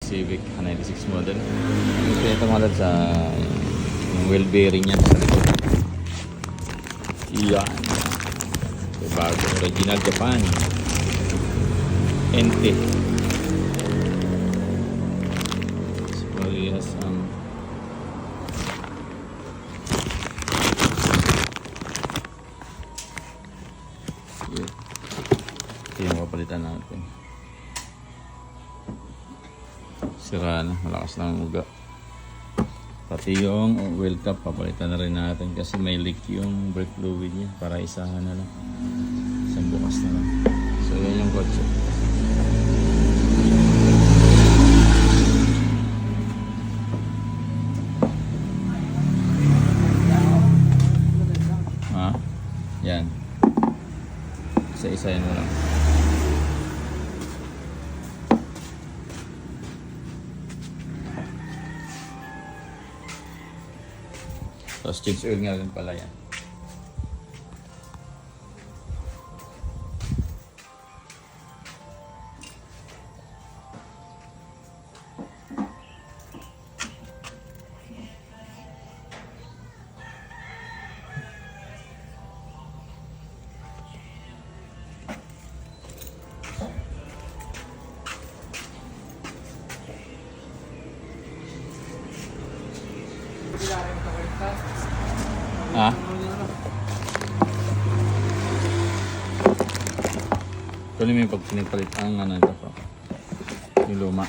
Civic 96 model. Ito mga lads, yung wheel bearing yan sa likod. Iyan. Bago, original Japan. NT. Parehas ang ito yung papalitan natin. Sira na, malakas na ang uga. Pati yung wheel cap papalitan na rin natin kasi may leak yung brake fluid niya, para isahan na lang, isang bukas na lang. So yan yung kotse. Yan. Isa-isayin mo lang. Tapos change oil nga rin pala yan. Ah? Ito naman yung pag pinagpalit ang ano ito pa. Yung luma.